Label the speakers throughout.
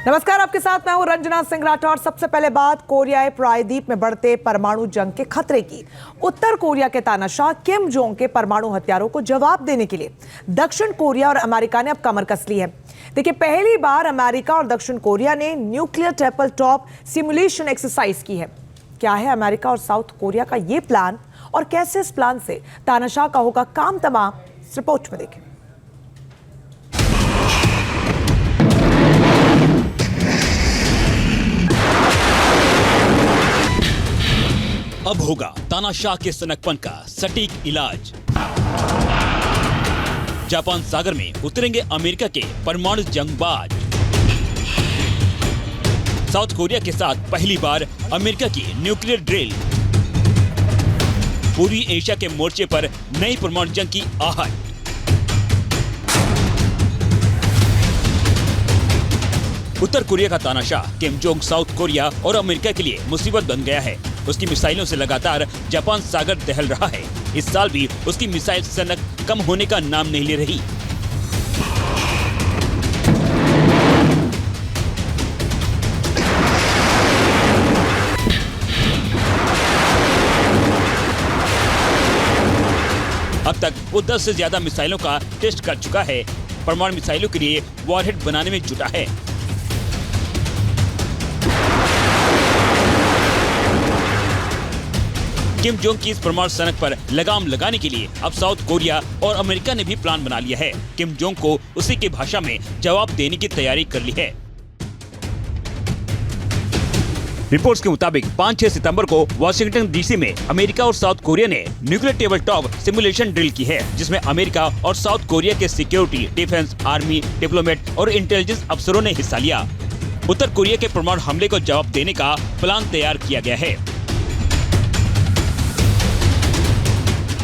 Speaker 1: नमस्कार, आपके साथ मैं हूं रंजना सिंह राठौर। सबसे पहले बात कोरियाई प्रायद्वीप में बढ़ते परमाणु जंग के खतरे की। उत्तर कोरिया के तानाशाह किम जोंग के परमाणु हथियारों को जवाब देने के लिए दक्षिण कोरिया और अमेरिका ने अब कमर कस ली है। देखिए, पहली बार अमेरिका और दक्षिण कोरिया ने nuclear table top simulation exercise की है। क्या है अमेरिका और साउथ कोरिया का ये प्लान और कैसे इस प्लान से तानाशाह का होगा काम तमाम, इस रिपोर्ट में देखें।
Speaker 2: अब होगा तानाशाह के सनकपन का सटीक इलाज। जापान सागर में उतरेंगे अमेरिका के परमाणु जंगबाज। साउथ कोरिया के साथ पहली बार अमेरिका की न्यूक्लियर ड्रिल। पूर्वी एशिया के मोर्चे पर नई परमाणु जंग की आहट। उत्तर कोरिया का तानाशाह किम जोंग साउथ कोरिया और अमेरिका के लिए मुसीबत बन गया है। उसकी मिसाइलों से लगातार जापान सागर दहल रहा है। इस साल भी उसकी मिसाइल सनक कम होने का नाम नहीं ले रही। अब तक वो 10 से ज्यादा मिसाइलों का टेस्ट कर चुका है। परमाणु मिसाइलों के लिए वॉरहेड बनाने में जुटा है। किम जोंग की इस परमाणु सनक पर लगाम लगाने के लिए अब साउथ कोरिया और अमेरिका ने भी प्लान बना लिया है। किम जोंग को उसी की भाषा में जवाब देने की तैयारी कर ली है। रिपोर्ट्स के मुताबिक 5-6 सितंबर को वाशिंगटन डीसी में अमेरिका और साउथ कोरिया ने nuclear table top simulation drill की है, जिसमें अमेरिका और साउथ कोरिया के सिक्योरिटी, डिफेंस, आर्मी, डिप्लोमेट और इंटेलिजेंस अफसरों ने हिस्सा लिया। उत्तर कोरिया के परमाणु हमले को जवाब देने का प्लान तैयार किया गया है।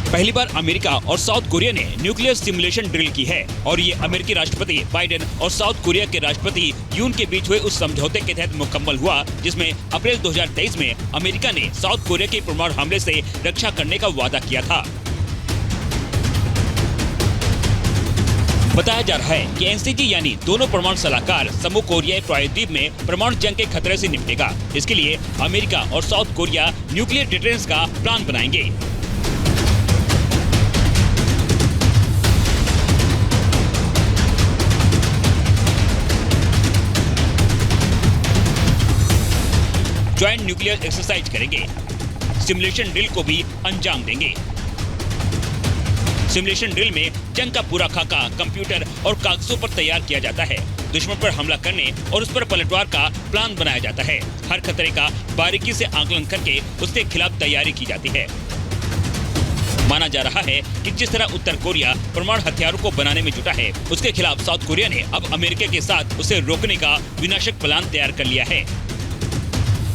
Speaker 2: पहली बार अमेरिका और साउथ कोरिया ने न्यूक्लियर सिमुलेशन ड्रिल की है और ये अमेरिकी राष्ट्रपति बाइडेन और साउथ कोरिया के राष्ट्रपति यून के बीच हुए उस समझौते के तहत मुकम्मल हुआ, जिसमें अप्रैल 2023 में अमेरिका ने साउथ कोरिया के परमाणु हमले से रक्षा करने का वादा किया था। बताया जा रहा है कि एनसीटी यानी दोनों परमाणु सलाहकार समूह कोरियाई प्रायद्वीप में परमाणु जंग के खतरे से निपटेगा। इसके लिए अमेरिका और साउथ कोरिया न्यूक्लियर डिटेरेंस का प्लान बनाएंगे। ज्वाइंट न्यूक्लियर एक्सरसाइज करेंगे। सिमुलेशन ड्रिल को भी अंजाम देंगे। सिमुलेशन ड्रिल में जंग का पूरा खाका कंप्यूटर और कागजों पर तैयार किया जाता है। दुश्मन पर हमला करने और उस पर पलटवार का प्लान बनाया जाता है। हर खतरे का बारीकी से आकलन करके उसके खिलाफ तैयारी की जाती है। माना जा रहा है कि जिस तरह उत्तर कोरिया परमाणु हथियारों को बनाने में जुटा है, उसके खिलाफ साउथ कोरिया ने अब अमेरिका के साथ उसे रोकने का विनाशक प्लान तैयार कर लिया है।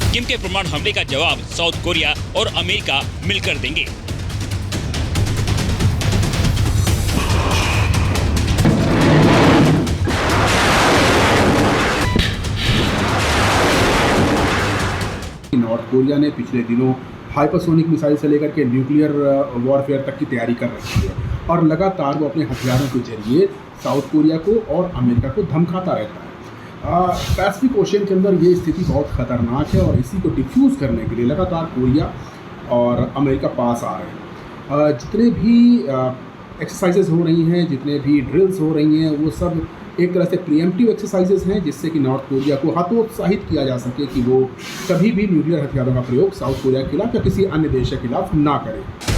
Speaker 2: किम के परमाणु हमले का जवाब साउथ कोरिया और अमेरिका मिलकर देंगे।
Speaker 3: नॉर्थ कोरिया ने पिछले दिनों हाइपरसोनिक मिसाइल से लेकर के न्यूक्लियर वॉरफेयर तक की तैयारी कर रखी है और लगातार वो अपने हथियारों के जरिए साउथ कोरिया को और अमेरिका को धमकाता रहता है। पैसिफिक ओशन के अंदर ये स्थिति बहुत ख़तरनाक है और इसी को डिफ्यूज़ करने के लिए लगातार कोरिया और अमेरिका पास आ रहे हैं। जितने भी एक्सरसाइजेज हो रही हैं, जितने भी ड्रिल्स हो रही हैं, वो सब एक तरह से प्रीएम्प्टिव एक्सरसाइजेज हैं, जिससे कि नॉर्थ कोरिया को हतोत्साहित किया जा सके कि वो कभी भी न्यूक्लियर हथियारों का प्रयोग साउथ कोरिया के खिलाफ या किसी अन्य देश के खिलाफ ना करे।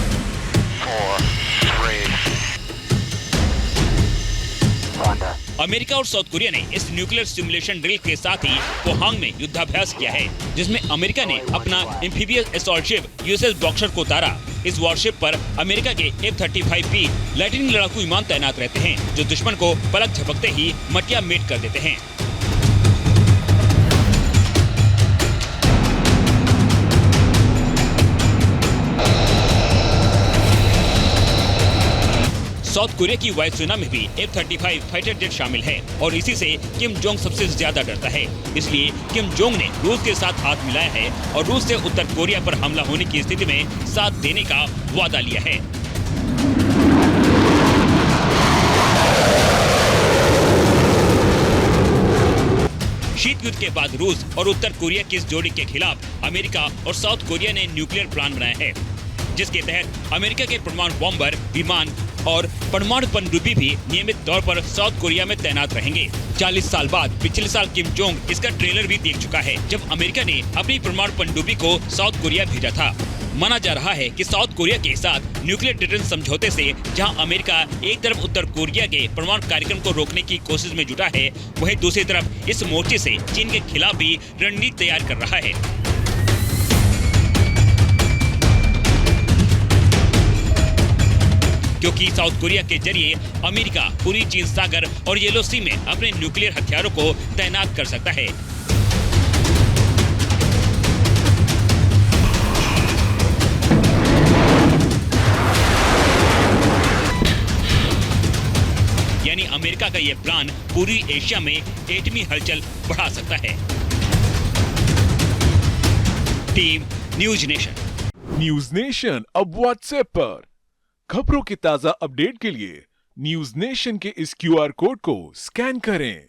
Speaker 2: अमेरिका और साउथ कोरिया ने इस न्यूक्लियर सिमुलेशन ड्रिल के साथ ही पोहांग में युद्धाभ्यास किया है, जिसमें अमेरिका ने अपना amphibious assault ship USS boxer को उतारा। इस वॉरशिप पर अमेरिका के F-35B लाइटनिंग लड़ाकू विमान तैनात रहते हैं, जो दुश्मन को पलक झपकते ही मटिया मेट कर देते हैं। साउथ कोरिया की वायुसेना में भी F-35 फाइटर जेट शामिल है और इसी से किम जोंग सबसे ज्यादा डरता है। इसलिए किम जोंग ने रूस के साथ हाथ मिलाया है और रूस से उत्तर कोरिया पर हमला होने की स्थिति में साथ देने का वादा लिया है। शीत युद्ध के बाद रूस और उत्तर कोरिया की इस जोड़ी के खिलाफ अमेरिका और साउथ कोरिया ने न्यूक्लियर प्लान बनाया है, जिसके तहत अमेरिका के परमाणु बॉम्बर, विमान और परमाणु पनडुब्बी भी नियमित तौर पर साउथ कोरिया में तैनात रहेंगे। 40 साल बाद पिछले साल किम जोंग इसका ट्रेलर भी देख चुका है, जब अमेरिका ने अपनी परमाणु पनडुब्बी को साउथ कोरिया भेजा था। माना जा रहा है कि साउथ कोरिया के साथ न्यूक्लियर डिटेंस समझौते से जहां अमेरिका एक तरफ उत्तर कोरिया के परमाणु कार्यक्रम को रोकने की कोशिश में जुटा है, वहीं दूसरी तरफ इस मोर्चे से चीन के खिलाफ भी रणनीति तैयार कर रहा है। क्योंकि साउथ कोरिया के जरिए अमेरिका पूरी चीन सागर और येलो सी में अपने न्यूक्लियर हथियारों को तैनात कर सकता है। यानी अमेरिका का यह प्लान पूरी एशिया में एटमी हलचल बढ़ा सकता है। Team news nation.
Speaker 4: News nation अब व्हाट्सएप पर खबरों की ताजा अपडेट के लिए न्यूज नेशन के इस QR कोड को स्कैन करें।